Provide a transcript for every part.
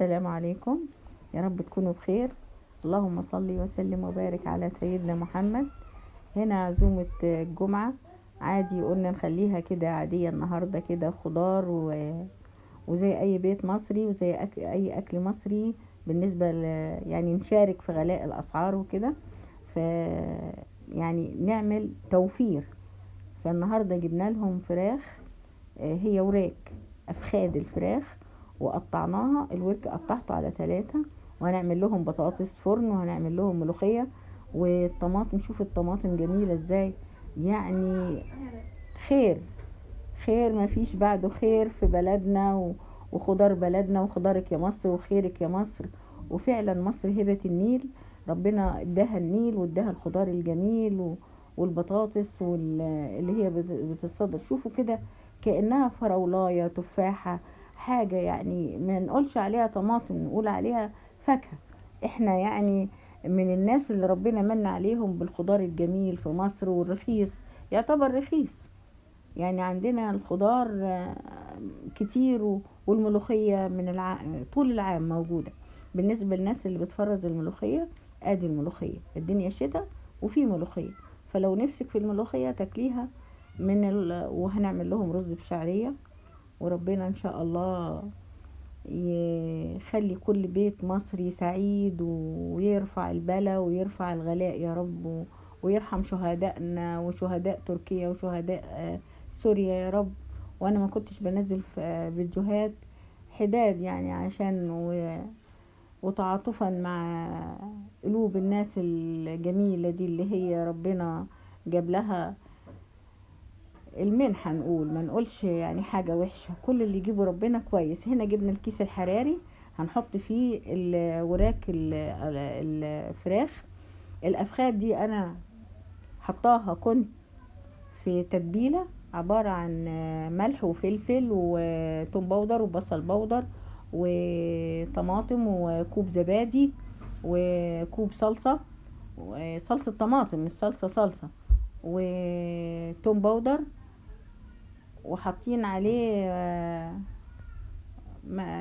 السلام عليكم. يا رب تكونوا بخير. اللهم صل وسلم وبارك على سيدنا محمد. هنا عزومة الجمعة، عادي قلنا نخليها كده عادية النهاردة، كده خضار وزي اي بيت مصري وزي اي اكل مصري. بالنسبة يعني نشارك في غلاء الاسعار وكده، ف يعني نعمل توفير. فالنهاردة جبنا لهم فراخ، هي وراك، افخاد الفراخ، وقطعناها. الورك قطعته على 3، وهنعمل لهم بطاطس فرن، وهنعمل لهم ملوخية والطماطم. شوف الطماطم جميلة ازاي، يعني خير خير ما فيش بعده خير في بلدنا وخضار بلدنا وخضارك يا مصر وخيرك يا مصر. وفعلا مصر هبة النيل، ربنا اداها النيل واداها الخضار الجميل والبطاطس اللي هي بتتصدر. شوفوا كده كأنها فراولاية تفاحة، حاجة يعني ما نقولش عليها طماطم، نقول عليها فاكهة. احنا يعني من الناس اللي ربنا من عليهم بالخضار الجميل في مصر، والرخيص يعتبر رخيص. يعني عندنا الخضار كتير، والملوخية طول العام موجودة. بالنسبة للناس اللي بتفرز الملوخية، ادي الملوخية، الدنيا شتاء وفي ملوخية. فلو نفسك في الملوخية تاكليها وهنعمل لهم رز بشعرية. وربنا ان شاء الله يخلي كل بيت مصري سعيد، ويرفع البلاء ويرفع الغلاء يا رب، ويرحم شهدائنا وشهداء تركيا وشهداء سوريا يا رب. وانا ما كنتش بنزل في فيديوهات حداد، يعني عشان وتعاطفا مع قلوب الناس الجميلة دي اللي هي ربنا جاب لها المنحة. ما نقولش يعني حاجة وحشة، كل اللي يجيبه ربنا كويس. هنا جبنا الكيس الحراري، هنحط فيه وراك الفراخ. الافخاد دي انا حطاها كنت في تتبيلة عبارة عن ملح وفلفل وتوم باودر وبصل باودر وطماطم وكوب زبادي وكوب صلصة، وصلصة طماطم مش صلصة، وتوم باودر. وحاطين عليه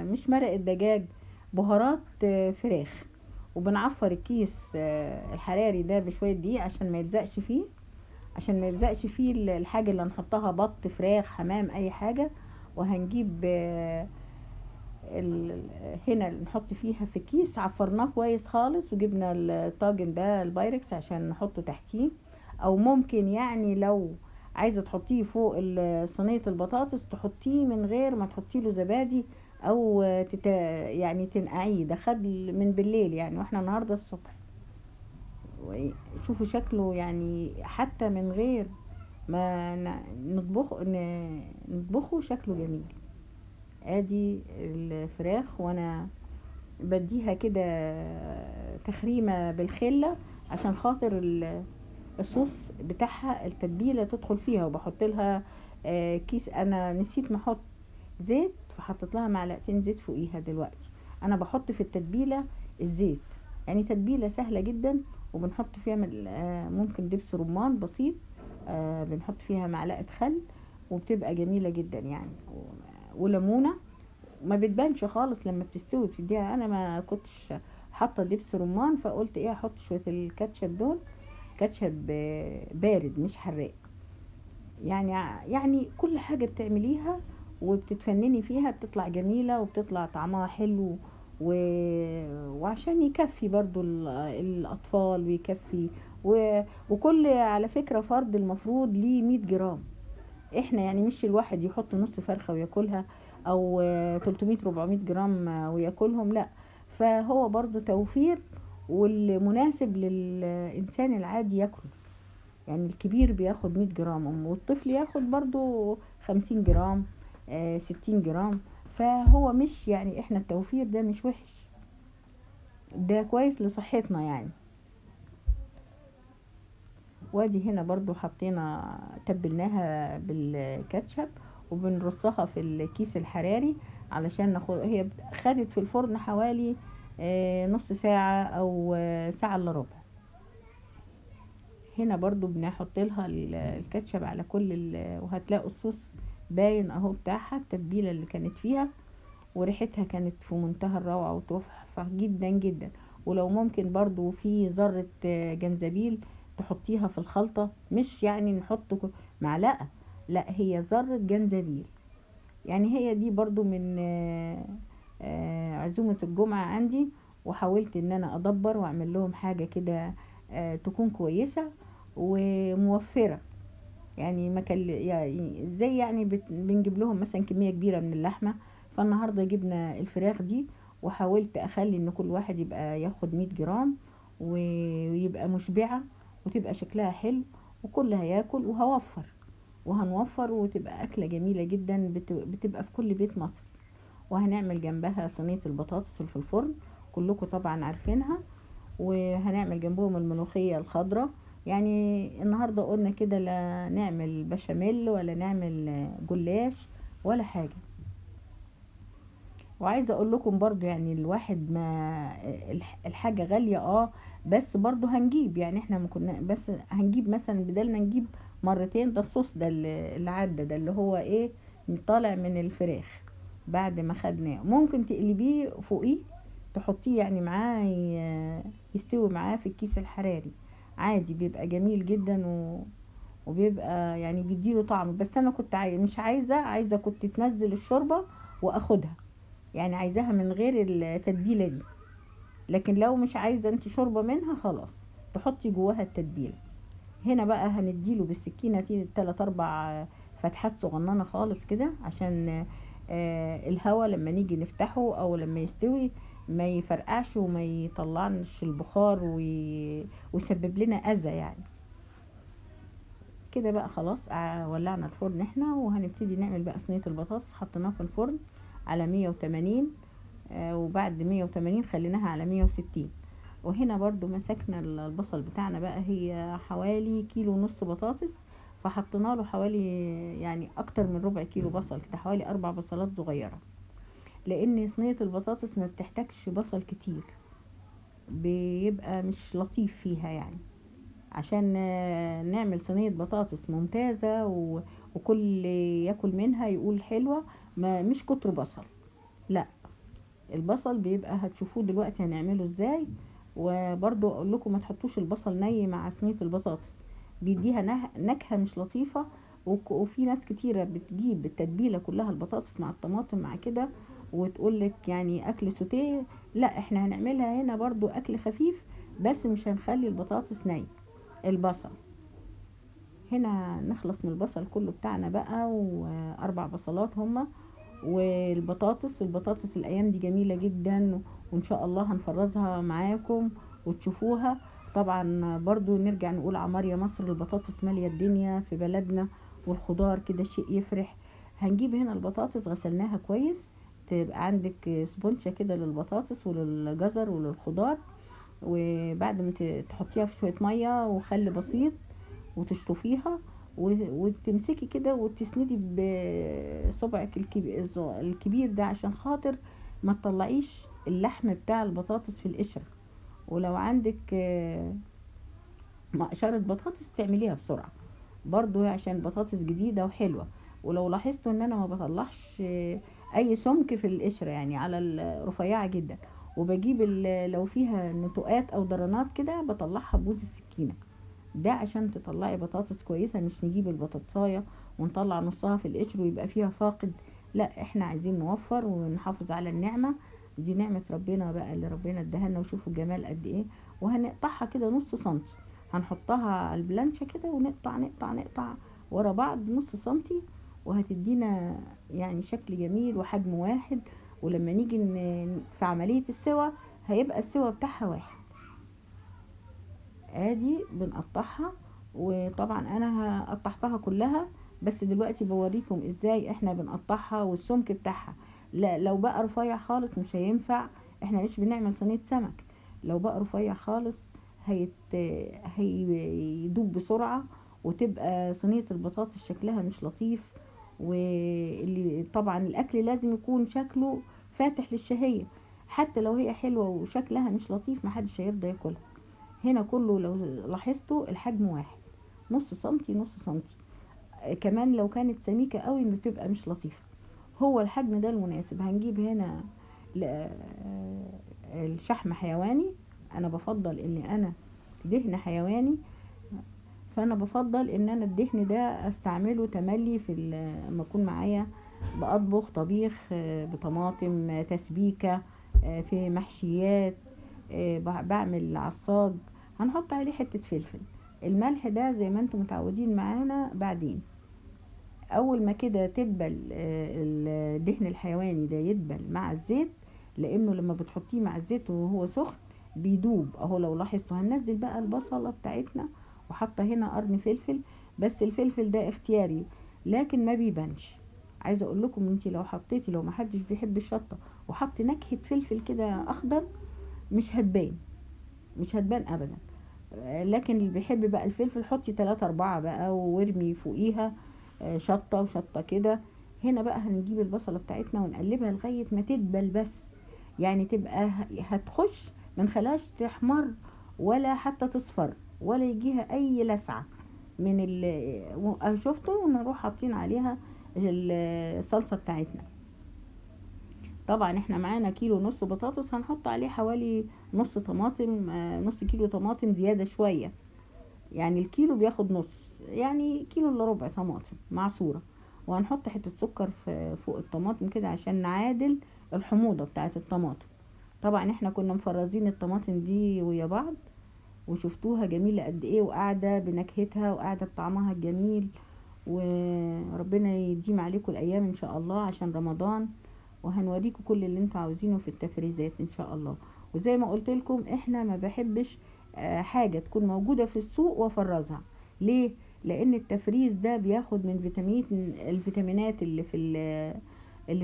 مش مرق الدجاج، بهارات فراخ. وبنعفر الكيس الحراري ده بشوية دقيق عشان ما يلزقش فيه الحاجة اللي هنحطها، بط فراخ حمام اي حاجة. وهنجيب هنا نحط فيها في كيس عفرناه كويس خالص، وجبنا الطاجن ده البايركس عشان نحطه تحتيه. او ممكن يعني لو عايزه تحطيه فوق صينيه البطاطس تحطيه من غير ما تحطي له زبادي، او يعني تنقعيه. ده خد من بالليل يعني، واحنا النهارده الصبح. شوفوا شكله يعني حتى من غير ما نطبخه شكله جميل. ادي الفراخ، وانا بديها كده تخريمة بالخلة عشان خاطر الصوص بتاعها التتبيلة تدخل فيها. وبحط لها كيس، انا نسيت ما احط زيت، فحطت لها معلقتين زيت فوقيها. دلوقتي انا بحط في التتبيلة الزيت، يعني تتبيلة سهلة جدا. وبنحط فيها ممكن دبس رمان بسيط، بنحط فيها معلقة خل، وبتبقى جميلة جدا يعني. وليمونة ما بتبانش خالص لما بتستوي، بتديها. انا ما كنتش حاطه دبس رمان، فقلت ايه احط شويه الكاتشب دول، كاتشب بارد مش حراق. يعني كل حاجه بتعمليها وبتتفنني فيها بتطلع جميله وبتطلع طعمها حلو. و... وعشان يكفي برضو الاطفال ويكفي. وكل على فكره فرد المفروض ليه 100 جرام. احنا يعني مش الواحد يحط نص فرخة وياكلها، او 300 400 جرام وياكلهم، لا. فهو برضو توفير، والمناسب للإنسان العادي ياكله. يعني الكبير بياخد 100 جرام، والطفل ياخد برضو 50 جرام 60 جرام. فهو مش يعني احنا التوفير ده مش وحش، ده كويس لصحتنا يعني. وادي هنا برضو حطينا تبلناها بالكاتشب، وبنرصها في الكيس الحراري علشان هي خدت في الفرن حوالي نص ساعة او ساعة الا ربع. هنا برضو بنحط لها الكاتشب على كل وهتلاقوا الصوص باين اهو بتاعها، التتبيلة اللي كانت فيها. وريحتها كانت في منتهى الروعة وتحفة جدا جدا. ولو ممكن برضو في ذرة جنزبيل تحطيها في الخلطة، مش يعني نحط معلقة، لا هي ذرة جنزبيل. يعني هي دي برضو من عزومة الجمعة عندي. وحاولت ان انا ادبر واعمل لهم حاجة كده تكون كويسة وموفرة. يعني ما كان يعني زي يعني بنجيب لهم مثلا كمية كبيرة من اللحمة، فالنهاردة جبنا الفراخ دي، وحاولت اخلي ان كل واحد يبقى ياخد 100 جرام ويبقى مشبعة وتبقى شكلها حلو، وكل هياكل وهنوفر وتبقى أكلة جميلة جدا بتبقى في كل بيت مصري. وهنعمل جنبها صينية البطاطس اللي في الفرن، كلكم طبعا عارفينها. وهنعمل جنبهم الملوخية الخضراء. يعني النهاردة قلنا كده لا نعمل بشاميل ولا نعمل جلاش ولا حاجة. وعايزة اقول لكم برضو يعني الواحد ما الحاجة غالية بس برضو هنجيب، يعني احنا ما كنا بس هنجيب مثلا بدلنا نجيب مرتين. ده الصوص ده اللي عدى ده اللي هو ايه، طالع من الفراخ بعد ما خدناه، ممكن تقلبيه فوقيه تحطيه يعني معاه يستوي معاه في الكيس الحراري عادي، بيبقى جميل جدا وبيبقى يعني بيديله طعم. بس انا كنت مش عايزة كنت تنزل الشوربة واخدها، يعني عايزاها من غير التتبيلة دي. لكن لو مش عايزة انت شوربة منها خلاص تحطي جواها التتبيلة. هنا بقى هنديله بالسكينة فيه 3 4 فتحات صغننة خالص كده، عشان الهواء لما نيجي نفتحه او لما يستوي ما يفرقعش وما يطلعنش البخار ويسبب لنا اذى يعني. كده بقى خلاص ولعنا الفرن احنا، وهنبتدي نعمل بقى صينية البطاطس. حطيناها في الفرن على 180، وبعد 180 خليناها على 160. وهنا برضو مسكنا البصل بتاعنا بقى، هي حوالي كيلو ونص بطاطس، فحطينا له حوالي يعني اكتر من ربع كيلو بصل كده، حوالي 4 بصلات صغيرة، لان صينية البطاطس ما بتحتاجش بصل كتير، بيبقى مش لطيف فيها يعني. عشان نعمل صينية بطاطس ممتازة وكل ياكل منها يقول حلوة، ما مش كتر بصل، لا. البصل بيبقى هتشوفوه دلوقتي هنعمله ازاي. وبرضو اقول لكم ما تحطوش البصل ني مع صينية البطاطس، بيديها نكهة مش لطيفة. وفي ناس كتيرة بتجيب التتبيلة كلها البطاطس مع الطماطم مع كده وتقولك يعني اكل سوتيه. لا احنا هنعملها هنا برضو اكل خفيف، بس مش هنخلي البطاطس ني. البصل هنا نخلص من البصل كله بتاعنا بقى، و4 بصلات هما. البطاطس الايام دي جميلة جدا، وان شاء الله هنفرزها معاكم وتشوفوها. طبعا برضو نرجع نقول عمار يا مصر، البطاطس مالية الدنيا في بلدنا، والخضار كده شيء يفرح. هنجيب هنا البطاطس غسلناها كويس، تبقى عندك سبونشة كده للبطاطس وللجزر وللخضار. وبعد ما تحطيها في شوية مية وخل بسيط وتشطفيها، وتمسكي كده وتسندي بصبعك الكبير ده، عشان خاطر ما تطلعيش اللحم بتاع البطاطس في القشرة. ولو عندك مقشرة بطاطس تعمليها بسرعة برضو عشان البطاطس جديدة وحلوة. ولو لاحظتوا ان انا ما بطلعش اي سمك في القشرة، يعني على الرفيعة جدا، وبجيب لو فيها نتوءات او ضرنات كده بطلعها بوز السكينة. ده عشان تطلعي بطاطس كويسة، مش نجيب البطاطساية ونطلع نصها في القشر ويبقى فيها فاقد. لا احنا عايزين نوفر ونحافظ على النعمة دي، نعمة ربنا بقى اللي ربنا ادهلنا، وشوفوا الجمال قد ايه. وهنقطعها كده نص سنتي، هنحطها على البلانشة كده ونقطع نقطع نقطع ورا بعض نص سنتي، وهتدينا يعني شكل جميل وحجم واحد. ولما نيجي في عملية السوا هيبقى السوا بتاعها واحد. ادي بنقطعها، وطبعا انا قطعتها كلها، بس دلوقتي بوريكم ازاي احنا بنقطعها والسمك بتاعها. لا لو بقى رفيع خالص مش هينفع، احنا مش بنعمل صينية سمك. لو بقى رفيع خالص هيدوب بسرعة، وتبقى صينية البطاطس شكلها مش لطيف. واللي طبعا الاكل لازم يكون شكله فاتح للشهية، حتى لو هي حلوة وشكلها مش لطيف محدش هيرضى ياكلها. هنا كله لو لاحظتوا الحجم واحد، نص سنتي نص سنتي. كمان لو كانت سميكة قوي بتبقى مش لطيفة. هو الحجم ده المناسب. هنجيب هنا الشحم حيواني. انا بفضل ان انا دهن حيواني، فانا بفضل ان انا الدهن ده استعمله تملي في لما اكون معايا بطبخ طبيخ بطماطم، تسبيكة، في محشيات، بعمل عصاج. هنحط عليه حتة فلفل. الملح ده زي ما انتم متعودين معانا بعدين. اول ما كده تدبل الدهن الحيواني ده يدبل مع الزيت، لانه لما بتحطيه مع الزيت وهو سخن بيدوب اهو. لو لاحظتوا هننزل بقى البصلة بتاعتنا، وحاطه هنا قرن فلفل، بس الفلفل ده اختياري لكن ما بيبانش. عايزه اقول لكم انت لو حطيتي، لو محدش بيحب الشطه وحط نكهه فلفل كده اخضر، مش هتبان، مش هتبان ابدا. لكن اللي بيحب بقى الفلفل حطي 3 4 بقى وارمي فوقيها شطة وشطة كده. هنا بقى هنجيب البصلة بتاعتنا ونقلبها لغاية ما تدبل، بس يعني تبقى هتخش من خلاش تحمر ولا حتى تصفر ولا يجيها اي لسعة من شفتوا. ونروح حاطين عليها الصلصة بتاعتنا. طبعا احنا معانا كيلو نص بطاطس، هنحط عليه حوالي نص طماطم، نص كيلو طماطم زيادة شوية. يعني الكيلو بياخد نص، يعني كيلو الا ربع طماطم معصورة. وهنحط حتة سكر فوق الطماطم كده عشان نعادل الحموضة بتاعت الطماطم. طبعا احنا كنا مفرزين الطماطم دي ويا بعض، وشفتوها جميلة قد ايه، وقاعدة بنكهتها وقاعدة بطعمها الجميل. وربنا يديم عليكم الايام ان شاء الله عشان رمضان، وهنوريكم كل اللي انتوا عاوزينه في التفريزات ان شاء الله. وزي ما قلت لكم احنا ما بحبش حاجة تكون موجودة في السوق وافرزها. ليه؟ لان التفريز ده بياخد من الفيتامينات اللي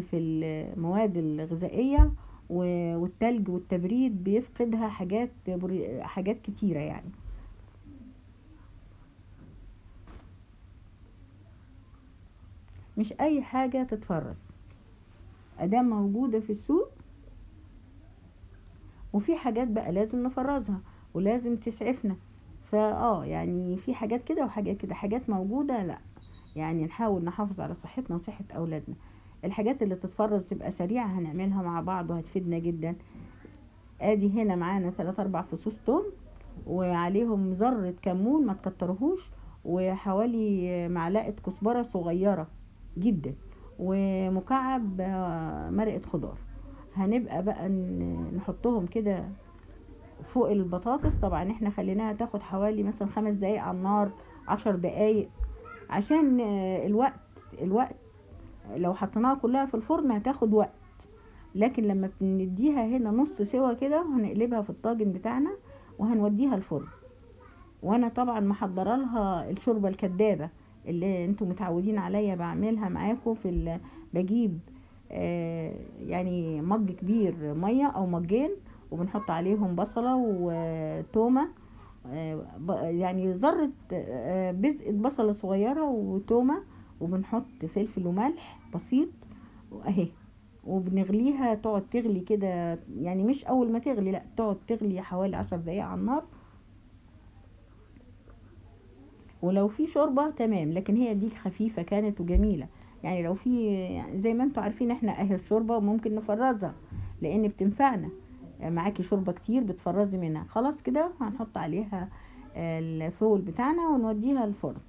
في المواد الغذائية، والتلج والتبريد بيفقدها حاجات كتيرة يعني. مش اي حاجة تتفرز ادام موجودة في السوق. وفي حاجات بقى لازم نفرزها ولازم تسعفنا. يعني في حاجات كده وحاجات كده، حاجات موجودة لا، يعني نحاول نحافظ على صحتنا وصحة اولادنا. الحاجات اللي تتفرز تبقى سريعة هنعملها مع بعض وهتفيدنا جدا. ادي هنا معانا 3 4 فصوص توم، وعليهم ذرة كمون ما تكترهوش، وحوالي معلقة كزبرة صغيرة جدا، ومكعب مرقة خضار. هنبقى بقى نحطهم كده فوق البطاطس. طبعا احنا خليناها تاخد حوالي مثلا 5 دقايق على النار، 10 دقايق، عشان الوقت لو حطيناها كلها في الفرن هتاخد وقت. لكن لما بنديها هنا نص سوا كده هنقلبها في الطاجن بتاعنا وهنوديها الفرن. وانا طبعا محضره لها الشوربه الكدابه اللي انتم متعودين عليا بعملها معاكم بجيب يعني مج كبير ميه او مجين، وبنحط عليهم بصله وتومه، يعني ذره بزقه بصله صغيره وتومه، وبنحط فلفل وملح بسيط اهي. وبنغليها تقعد تغلي كده، يعني مش اول ما تغلي، لا تقعد تغلي حوالي 10 دقايق على النار. ولو في شوربة تمام، لكن هي دي خفيفة كانت وجميلة. يعني لو في، يعني زي ما انتوا عارفين احنا اهل الشوربة ممكن نفرزها لان بتنفعنا. معاكي شوربة كتير بتفرزي منها، خلاص كده هنحط عليها الفول بتاعنا ونوديها الفرن.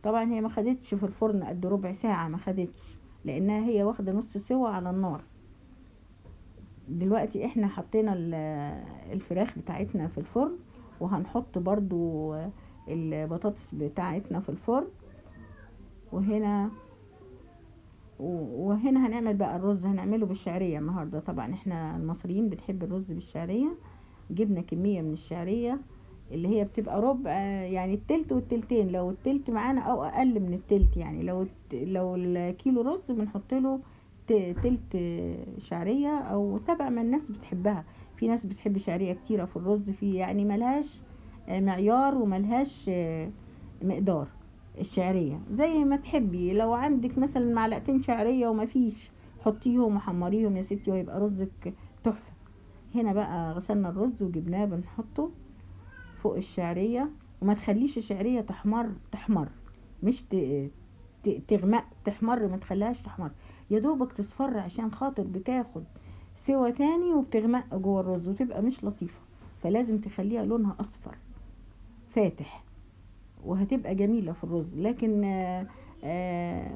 طبعا هي ما خدتش في الفرن قد ربع ساعة، ما خدتش، لانها هي واخدة نص سوا على النار. دلوقتي احنا حطينا الفراخ بتاعتنا في الفرن، وهنحط برضو البطاطس بتاعتنا في الفرن. وهنا وهنا هنعمل بقى الرز، هنعمله بالشعرية النهاردة. طبعا احنا المصريين بنحب الرز بالشعرية. جبنا كمية من الشعرية اللي هي بتبقى ربع، يعني التلت والتلتين، لو التلت معانا او اقل من التلت. يعني لو الكيلو رز بنحط له تلت شعرية، او تبع ما الناس بتحبها. في ناس بتحب شعرية كتيرة في الرز، في يعني ملهاش معيار وملهاش مقدار. الشعرية زي ما تحبي، لو عندك مثلا معلقتين شعرية ومفيش، حطيهم وحمريهم يا ستي ويبقى رزك تحفة. هنا بقى غسلنا الرز وجبناه بنحطه فوق الشعرية. وما تخليش الشعرية تحمر، مش تغمق، تحمر، ما تخليهاش تحمر. يا دوبك تصفر عشان خاطر بتاخد سوا تاني وبتغمق جوه الرز وتبقى مش لطيفة. فلازم تخليها لونها اصفر فاتح وهتبقى جميلة في الرز. لكن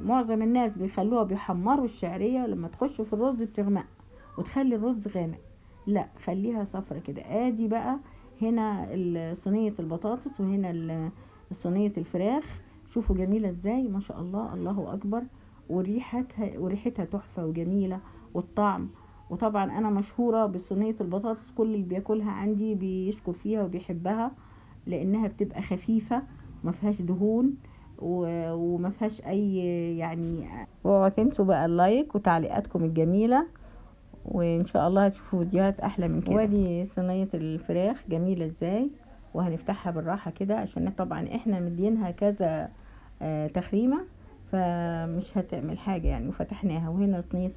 معظم الناس بيخلوها بيحمروا الشعرية، لما تخش في الرز بتغمق وتخلي الرز غامق. لا، خليها صفرة كده. ادي بقى هنا صينية البطاطس، وهنا صينية الفراخ. شوفوا جميلة ازاي، ما شاء الله، الله اكبر. وريحتها تحفة وجميلة، والطعم. وطبعا انا مشهورة بصينية البطاطس، كل اللي بياكلها عندي بيشكر فيها وبيحبها، لانها بتبقى خفيفة ما فيهاش دهون وما فيهاش اي يعني. اوعوا تنسوا بقى اللايك وتعليقاتكم الجميلة، وان شاء الله هتشوفوا فيديوهات احلى من كده. وادي صينية الفراخ جميلة ازاي، وهنفتحها بالراحة كده عشان طبعا احنا مدينها كذا تخريمة، فمش هتعمل حاجة يعني. وفتحناها، وهنا صينية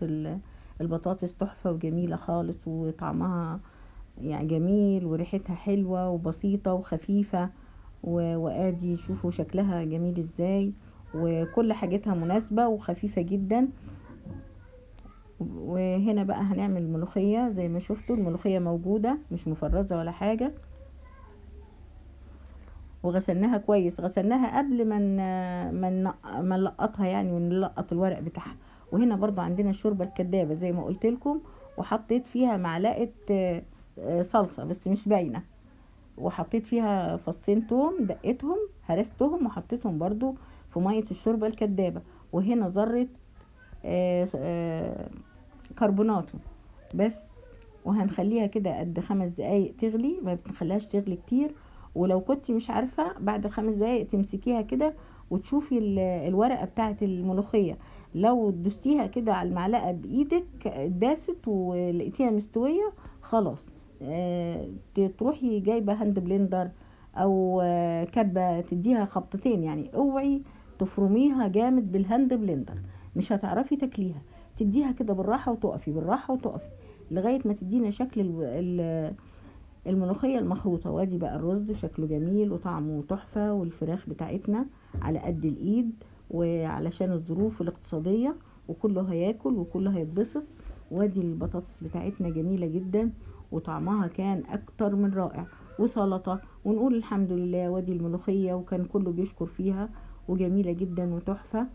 البطاطس تحفة وجميلة خالص، وطعمها يعني جميل، وريحتها حلوة وبسيطة وخفيفة. وادي شوفوا شكلها جميل ازاي، وكل حاجتها مناسبة وخفيفة جدا. وهنا بقى هنعمل الملوخية. زي ما شفتوا الملوخية موجودة مش مفرزة ولا حاجة، وغسلناها كويس. غسلناها قبل ما نلقطها يعني، ونلقط الورق بتاعها. وهنا برضو عندنا الشوربة الكدابة زي ما قلت لكم، وحطيت فيها معلقة صلصة بس مش باينة، وحطيت فيها فصين توم دقيتهم هرستهم وحطيتهم برضو في مية الشوربة الكدابة. وهنا ذرة كربوناتو بس. وهنخليها كده قد 5 دقايق تغلي، ما بنخليهاش تغلي كتير. ولو كنت مش عارفة بعد 5 دقايق تمسكيها كده وتشوفي الورقة بتاعة الملوخية، لو دوستيها كده على المعلقة بايدك داست ولقيتيها مستوية خلاص. تروحي جايبة هاند بلندر او كبة تديها خبطتين يعني. اوعي تفرميها جامد بالهاند بلندر، مش هتعرفي تاكليها. تديها كده بالراحة وتقفي، بالراحة وتقفي لغاية ما تدينا شكل الملوخية المخروطة. وادي بقى الرز شكله جميل وطعمه تحفة، والفراخ بتاعتنا على قد الايد، وعلشان الظروف الاقتصادية وكله هياكل وكله هيتبسط. وادي البطاطس بتاعتنا جميلة جدا وطعمها كان اكتر من رائع، وسلطة، ونقول الحمد لله. وادي الملوخية وكان كله بيشكر فيها، وجميلة جدا وتحفة.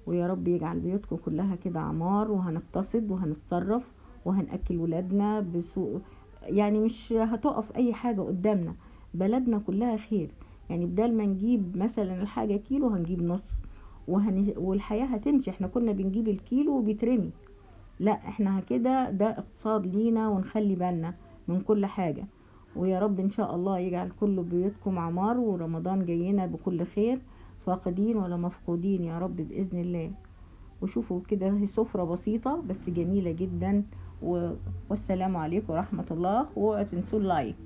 ويا رب يجعل بيوتكم كلها كده عمار، وهنقتصد وهنتصرف وهنأكل ولادنا بسوق يعني. مش هتقف اي حاجة قدامنا، بلدنا كلها خير يعني. بدل ما نجيب مثلا الحاجة كيلو هنجيب نص، والحياة هتمشي. احنا كنا بنجيب الكيلو وبيترمي، لا احنا كده ده اقتصاد لينا، ونخلي بالنا من كل حاجة. ويا رب ان شاء الله يجعل كل بيوتكم عمار، ورمضان جاينا بكل خير، فاقدين ولا مفقودين يا رب بإذن الله. وشوفوا كده هي سفرة بسيطة بس جميلة جدا. والسلام عليكم ورحمة الله، واوعوا تنسوا اللايك.